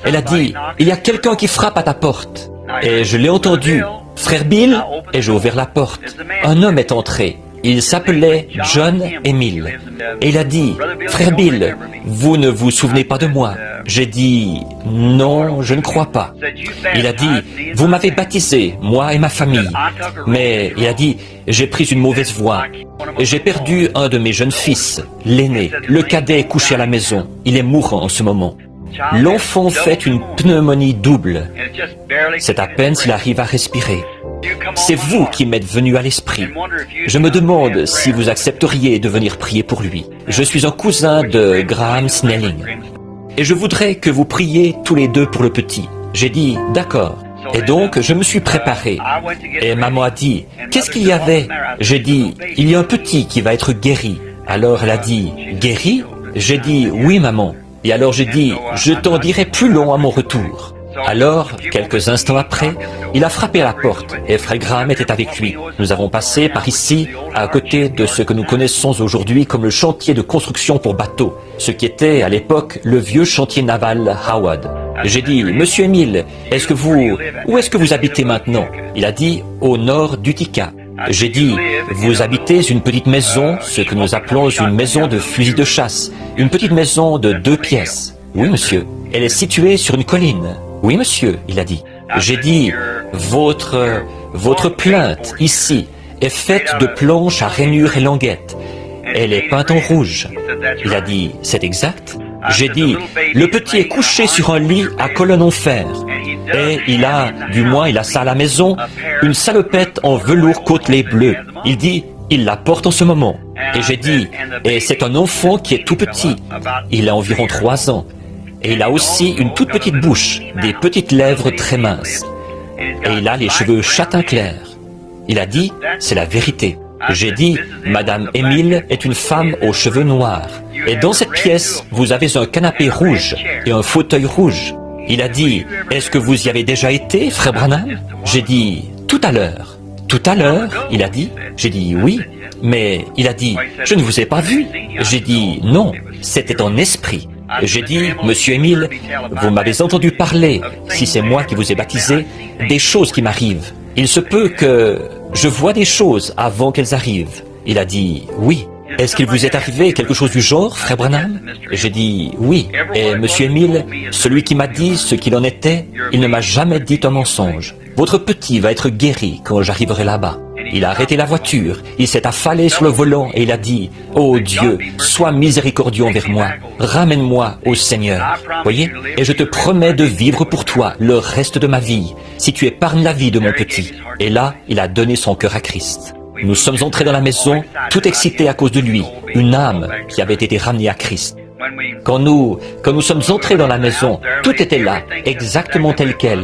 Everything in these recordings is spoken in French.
Elle a dit, il y a quelqu'un qui frappe à ta porte. Et je l'ai entendu, frère Bill, et j'ai ouvert la porte. Un homme est entré. Il s'appelait John Emile. Et il a dit, frère Bill, vous ne vous souvenez pas de moi? J'ai dit, non, je ne crois pas. Il a dit, vous m'avez baptisé, moi et ma famille. Mais il a dit, j'ai pris une mauvaise voie. Et j'ai perdu un de mes jeunes fils, l'aîné. Le cadet est couché à la maison. Il est mourant en ce moment. L'enfant fait une pneumonie double. C'est à peine s'il arrive à respirer. C'est vous qui m'êtes venu à l'esprit. Je me demande si vous accepteriez de venir prier pour lui. Je suis un cousin de Graham Snelling. Et je voudrais que vous priez tous les deux pour le petit. J'ai dit, d'accord. Et donc, je me suis préparé. Et maman a dit, qu'est-ce qu'il y avait? J'ai dit, il y a un petit qui va être guéri. Alors elle a dit, guéri? J'ai dit, oui maman. Et alors j'ai dit, je t'en dirai plus long à mon retour. Alors, quelques instants après, il a frappé à la porte et frère Graham était avec lui. Nous avons passé par ici, à côté de ce que nous connaissons aujourd'hui comme le chantier de construction pour bateaux, ce qui était à l'époque le vieux chantier naval Howard. J'ai dit, Monsieur Emile, où est-ce que vous habitez maintenant? Il a dit, au nord d'Utica. J'ai dit, vous habitez une petite maison, ce que nous appelons une maison de fusil de chasse, une petite maison de 2 pièces. Oui, monsieur. Elle est située sur une colline. Oui, monsieur, il a dit. J'ai dit, votre plainte, ici, est faite de planches à rainures et languettes. Elle est peinte en rouge. Il a dit, c'est exact. J'ai dit, le petit est couché sur un lit à colonne en fer. Et il a ça à la maison, une salopette en velours côtelé bleu. Il dit, il la porte en ce moment. Et j'ai dit, et c'est un enfant qui est tout petit. Il a environ 3 ans. Et il a aussi une toute petite bouche, des petites lèvres très minces. Et il a les cheveux châtain clair. Il a dit, c'est la vérité. J'ai dit, Madame Emile est une femme aux cheveux noirs. Et dans cette pièce, vous avez un canapé rouge et un fauteuil rouge. Il a dit, est-ce que vous y avez déjà été, frère Branham? J'ai dit, tout à l'heure. Tout à l'heure, il a dit. J'ai dit, oui. Mais il a dit, je ne vous ai pas vu. J'ai dit, non, c'était en esprit. J'ai dit, Monsieur Emile, vous m'avez entendu parler, si c'est moi qui vous ai baptisé, des choses qui m'arrivent. Il se peut que je vois des choses avant qu'elles arrivent. Il a dit, oui. Est-ce qu'il vous est arrivé quelque chose du genre, frère Branham? J'ai dit, oui. Et Monsieur Emile, celui qui m'a dit ce qu'il en était, il ne m'a jamais dit un mensonge. Votre petit va être guéri quand j'arriverai là-bas. Il a arrêté la voiture, il s'est affalé sur le volant et il a dit, « Oh Dieu, sois miséricordieux envers moi, ramène-moi au Seigneur. » Voyez? Et je te promets de vivre pour toi le reste de ma vie, si tu épargnes la vie de mon petit. Et là, il a donné son cœur à Christ. Nous sommes entrés dans la maison, tout excités à cause de lui, une âme qui avait été ramenée à Christ. Quand nous sommes entrés dans la maison, tout était là, exactement tel quel.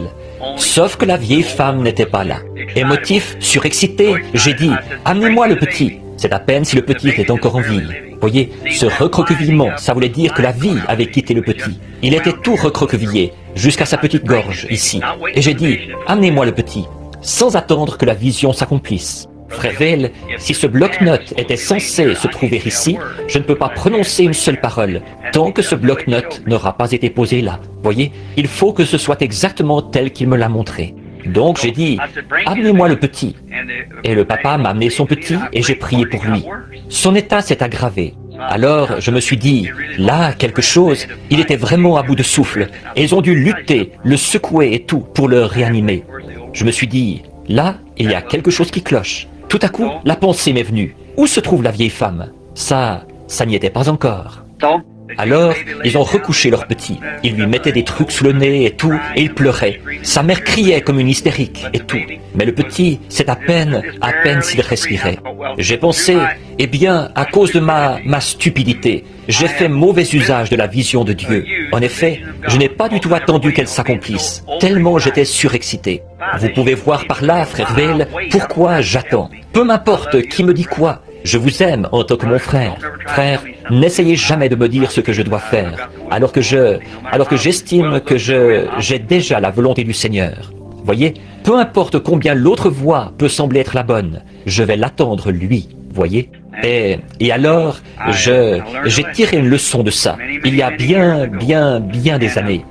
Sauf que la vieille femme n'était pas là. Émotif, surexcité, j'ai dit, amenez-moi le petit. C'est à peine si le petit était encore en vie. Voyez, ce recroquevillement, ça voulait dire que la vie avait quitté le petit. Il était tout recroquevillé, jusqu'à sa petite gorge, ici. Et j'ai dit, amenez-moi le petit, sans attendre que la vision s'accomplisse. Frère Vail, si ce bloc-notes était censé se trouver ici, je ne peux pas prononcer une seule parole, tant que ce bloc-notes n'aura pas été posé là. Voyez, il faut que ce soit exactement tel qu'il me l'a montré. Donc j'ai dit, amenez-moi le petit. Et le papa m'a amené son petit et j'ai prié pour lui. Son état s'est aggravé. Alors je me suis dit, là, quelque chose, il était vraiment à bout de souffle. Et ils ont dû lutter, le secouer et tout pour le réanimer. Je me suis dit, là, il y a quelque chose qui cloche. Tout à coup, la pensée m'est venue. Où se trouve la vieille femme? Ça n'y était pas encore. Alors, ils ont recouché leur petit. Ils lui mettaient des trucs sous le nez et tout, et il pleurait. Sa mère criait comme une hystérique et tout. Mais le petit, c'est à peine s'il respirait. J'ai pensé, eh bien, à cause de ma stupidité, j'ai fait mauvais usage de la vision de Dieu. En effet, je n'ai pas du tout attendu qu'elle s'accomplisse, tellement j'étais surexcité. Vous pouvez voir par là, frère Vail, pourquoi j'attends. Peu m'importe qui me dit quoi. Je vous aime en tant que mon frère. Frère, n'essayez jamais de me dire ce que je dois faire, alors que j'estime que j'ai déjà la volonté du Seigneur. Voyez, peu importe combien l'autre voie peut sembler être la bonne, je vais l'attendre lui. Voyez? Et alors, j'ai tiré une leçon de ça, il y a bien des années.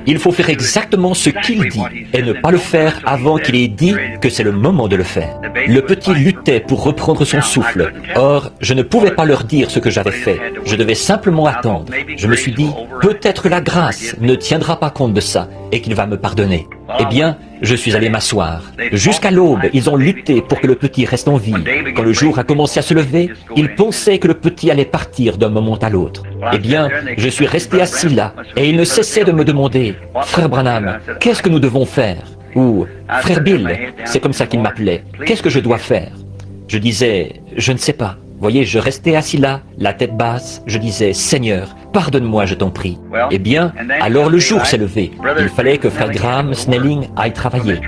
Il faut faire exactement ce qu'il dit et ne pas le faire avant qu'il ait dit que c'est le moment de le faire. Le petit luttait pour reprendre son souffle. Or, je ne pouvais pas leur dire ce que j'avais fait. Je devais simplement attendre. Je me suis dit, peut-être la grâce ne tiendra pas compte de ça et qu'il va me pardonner. Eh bien, je suis allé m'asseoir. Jusqu'à l'aube, ils ont lutté pour que le petit reste en vie. Quand le jour a commencé à se lever, ils pensaient que le petit allait partir d'un moment à l'autre. Eh bien, je suis resté assis là, et ils ne cessaient de me demander, « Frère Branham, qu'est-ce que nous devons faire ?» Ou « Frère Bill », c'est comme ça qu'ils m'appelaient, « Qu'est-ce que je dois faire ?» Je disais, « Je ne sais pas. » Voyez, je restais assis là, la tête basse, je disais, « Seigneur, pardonne-moi, je t'en prie. » Eh bien, alors le jour s'est levé. Il fallait que frère Graham Snelling aille travailler.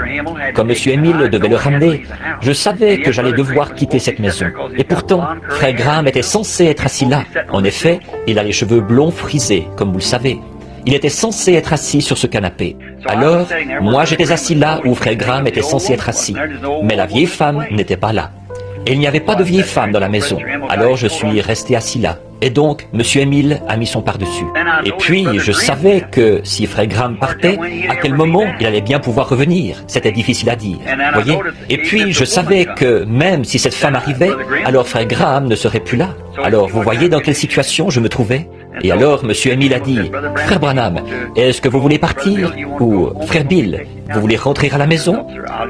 Comme M. Emile devait le ramener, je savais que j'allais devoir quitter cette maison. Et pourtant, frère Graham était censé être assis là. En effet, il a les cheveux blonds frisés, comme vous le savez. Il était censé être assis sur ce canapé. Alors, moi j'étais assis là où frère Graham était censé être assis. Mais la vieille femme n'était pas là. Et il n'y avait pas de vieille femme dans la maison. Alors je suis resté assis là. Et donc, M. Emile a mis son par-dessus. Et puis, je savais que si frère Graham partait, à quel moment il allait bien pouvoir revenir. C'était difficile à dire, voyez. Et puis, je savais que même si cette femme arrivait, alors frère Graham ne serait plus là. Alors, vous voyez dans quelle situation je me trouvais? Et alors, M. Emile a dit, « Frère Branham, est-ce que vous voulez partir? Ou, Frère Bill, vous voulez rentrer à la maison?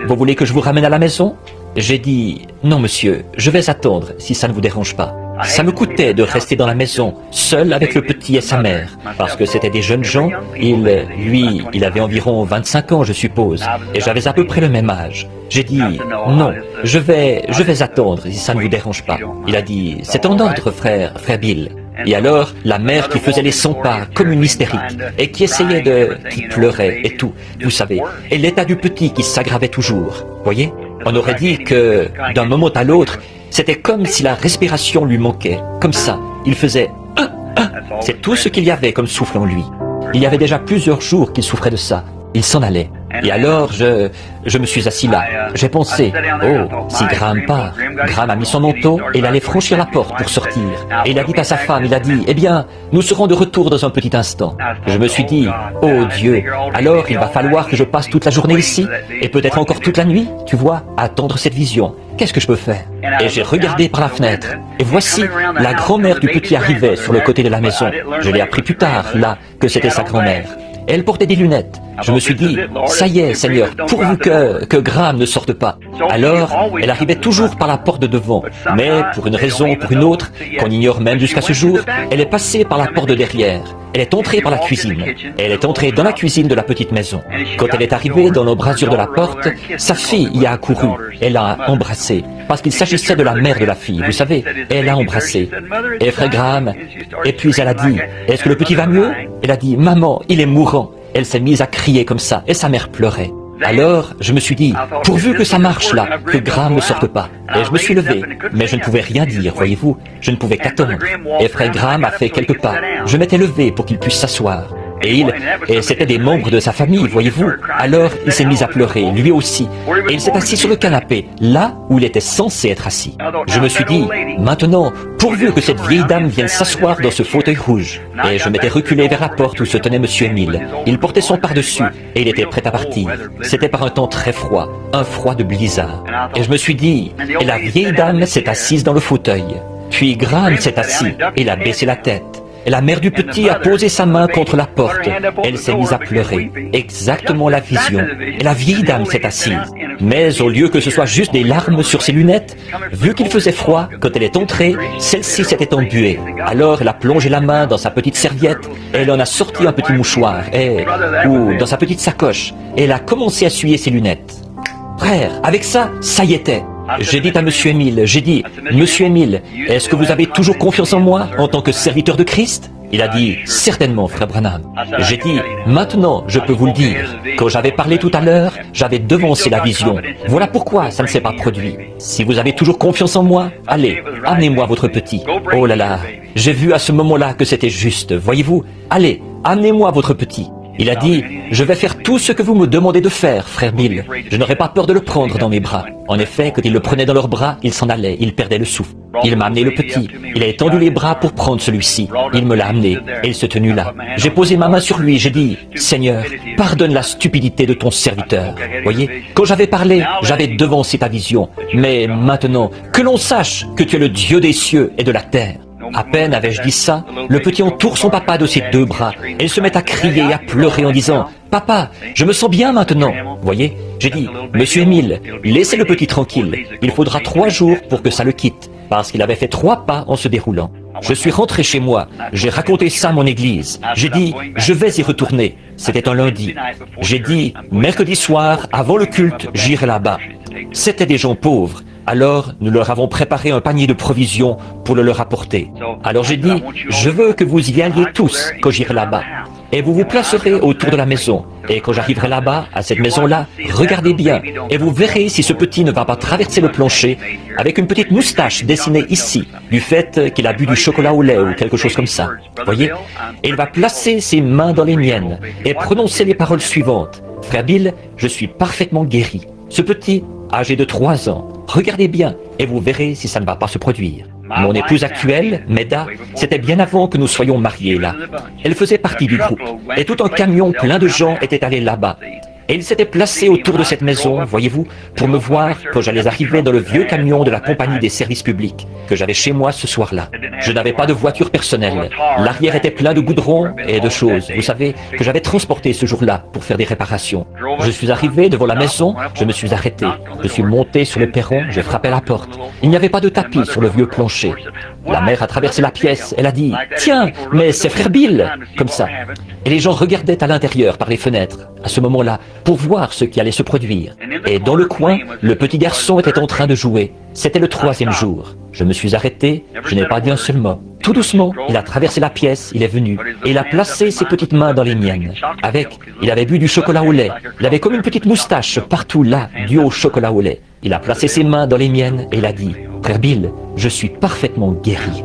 Vous voulez que je vous ramène à la maison ?» J'ai dit, « Non, monsieur, je vais attendre, si ça ne vous dérange pas. » Ça me coûtait de rester dans la maison, seul avec le petit et sa mère, parce que c'était des jeunes gens. Il avait environ 25 ans, je suppose, et j'avais à peu près le même âge. J'ai dit, non, je vais attendre, si ça ne vous dérange pas. Il a dit, c'est en ordre, frère Bill. Et alors, la mère qui faisait les 100 pas comme une hystérique, et qui qui pleurait et tout, vous savez, et l'état du petit qui s'aggravait toujours, voyez. On aurait dit que, d'un moment à l'autre, c'était comme si la respiration lui manquait, comme ça. Il faisait « C'est tout ce qu'il y avait comme souffle en lui. Il y avait déjà plusieurs jours qu'il souffrait de ça. Il s'en allait. Et alors, je me suis assis là. J'ai pensé, oh, si Graham part. Graham a mis son manteau et il allait franchir la porte pour sortir. Et il a dit à sa femme, il a dit, eh bien, nous serons de retour dans un petit instant. Je me suis dit, oh Dieu, alors il va falloir que je passe toute la journée ici, et peut-être encore toute la nuit, tu vois, à attendre cette vision. Qu'est-ce que je peux faire? Et j'ai regardé par la fenêtre, et voici, la grand-mère du petit arrivait sur le côté de la maison. Je l'ai appris plus tard, là, que c'était sa grand-mère. Elle portait des lunettes. Je me suis dit, ça y est, Seigneur, pourvu que Graham ne sorte pas. Alors, elle arrivait toujours par la porte de devant. Mais, pour une raison ou pour une autre, qu'on ignore même jusqu'à ce jour, elle est passée par la porte de derrière. Elle est entrée par la cuisine. Elle est entrée dans la cuisine de la petite maison. Quand elle est arrivée dans l'embrasure de la porte, sa fille y a accouru. Elle l'a embrassée. Parce qu'il s'agissait de la mère de la fille, vous savez. Elle l'a embrassée. Et frère Graham, et puis elle a dit, est-ce que le petit va mieux? Elle a dit, maman, il est mourant. Elle s'est mise à crier comme ça, et sa mère pleurait. Alors, je me suis dit, pourvu que ça marche là, que Graham ne sorte pas. Et je me suis levé, mais je ne pouvais rien dire, voyez-vous. Je ne pouvais qu'attendre. Et frère Graham a fait quelques pas. Je m'étais levé pour qu'il puisse s'asseoir. Et c'était des membres de sa famille, voyez-vous. Alors, il s'est mis à pleurer, lui aussi. Et il s'est assis sur le canapé, là où il était censé être assis. Je me suis dit, maintenant, pourvu que cette vieille dame vienne s'asseoir dans ce fauteuil rouge. Et je m'étais reculé vers la porte où se tenait M. Emile. Il portait son par-dessus, et il était prêt à partir. C'était par un temps très froid, un froid de blizzard. Et je me suis dit, et la vieille dame s'est assise dans le fauteuil. Puis Graham s'est assis, et il a baissé la tête. Et la mère du petit a posé sa main contre la porte. Elle s'est mise à pleurer. Exactement la vision. Et la vieille dame s'est assise. Mais au lieu que ce soit juste des larmes sur ses lunettes, vu qu'il faisait froid, quand elle est entrée, celle-ci s'était embuée. Alors elle a plongé la main dans sa petite serviette, et elle en a sorti un petit mouchoir, ou dans sa petite sacoche, et elle a commencé à essuyer ses lunettes. Frère, avec ça y était. J'ai dit à M. Emile, Monsieur Emile, est-ce que vous avez toujours confiance en moi en tant que serviteur de Christ? Il a dit, certainement, frère Branham. J'ai dit, maintenant, je peux vous le dire. Quand j'avais parlé tout à l'heure, j'avais devancé la vision. Voilà pourquoi ça ne s'est pas produit. Si vous avez toujours confiance en moi, allez, amenez-moi votre petit. Oh là là, j'ai vu à ce moment-là que c'était juste, voyez-vous. Allez, amenez-moi votre petit. Il a dit, je vais faire tout ce que vous me demandez de faire, frère Bill. Je n'aurais pas peur de le prendre dans mes bras. En effet, quand il le prenait dans leurs bras, il s'en allait, il perdait le souffle. Il m'a amené le petit. Il a étendu les bras pour prendre celui-ci. Il me l'a amené, et il se tenut là. J'ai posé ma main sur lui, j'ai dit, Seigneur, pardonne la stupidité de ton serviteur. Voyez, quand j'avais parlé, j'avais devancé ta vision. Mais maintenant, que l'on sache que tu es le Dieu des cieux et de la terre. À peine avais-je dit ça, le petit entoure son papa de ses deux bras et il se met à crier et à pleurer en disant « Papa, je me sens bien maintenant !» Voyez, j'ai dit « Monsieur Émile, laissez le petit tranquille. Il faudra 3 jours pour que ça le quitte. » Parce qu'il avait fait 3 pas en se déroulant. Je suis rentré chez moi, j'ai raconté ça à mon église. J'ai dit « Je vais y retourner. » C'était un lundi. J'ai dit « Mercredi soir, avant le culte, j'irai là-bas. » C'étaient des gens pauvres. Alors, nous leur avons préparé un panier de provisions pour le leur apporter. Alors j'ai dit, je veux que vous y alliez tous quand j'irai là-bas. Et vous vous placerez autour de la maison. Et quand j'arriverai là-bas, à cette maison-là, regardez bien. Et vous verrez si ce petit ne va pas traverser le plancher avec une petite moustache dessinée ici, du fait qu'il a bu du chocolat au lait ou quelque chose comme ça. Voyez? Et il va placer ses mains dans les miennes et prononcer les paroles suivantes. Frère Bill, je suis parfaitement guéri. Ce petit, âgé de 3 ans, regardez bien et vous verrez si ça ne va pas se produire. Mon épouse actuelle, Meda, c'était bien avant que nous soyons mariés là. Elle faisait partie du groupe et tout un camion plein de gens était allé là-bas. Et ils s'étaient placés autour de cette maison, voyez-vous, pour me voir quand j'allais arriver dans le vieux camion de la compagnie des services publics que j'avais chez moi ce soir-là. Je n'avais pas de voiture personnelle. L'arrière était plein de goudron et de choses, vous savez, que j'avais transporté ce jour-là pour faire des réparations. Je suis arrivé devant la maison, je me suis arrêté. Je suis monté sur le perron, j'ai frappé à la porte. Il n'y avait pas de tapis sur le vieux plancher. La mère a traversé la pièce, elle a dit « Tiens, mais c'est frère Bill !» comme ça. Et les gens regardaient à l'intérieur par les fenêtres, à ce moment-là, pour voir ce qui allait se produire. Et dans le coin, le petit garçon était en train de jouer. C'était le 3e jour. Je me suis arrêté, je n'ai pas dit un seul mot. Tout doucement, il a traversé la pièce, il est venu, et il a placé ses petites mains dans les miennes. Il avait bu du chocolat au lait. Il avait comme une petite moustache partout là, due au chocolat au lait. Il a placé ses mains dans les miennes et il a dit « Frère Bill, je suis parfaitement guéri. »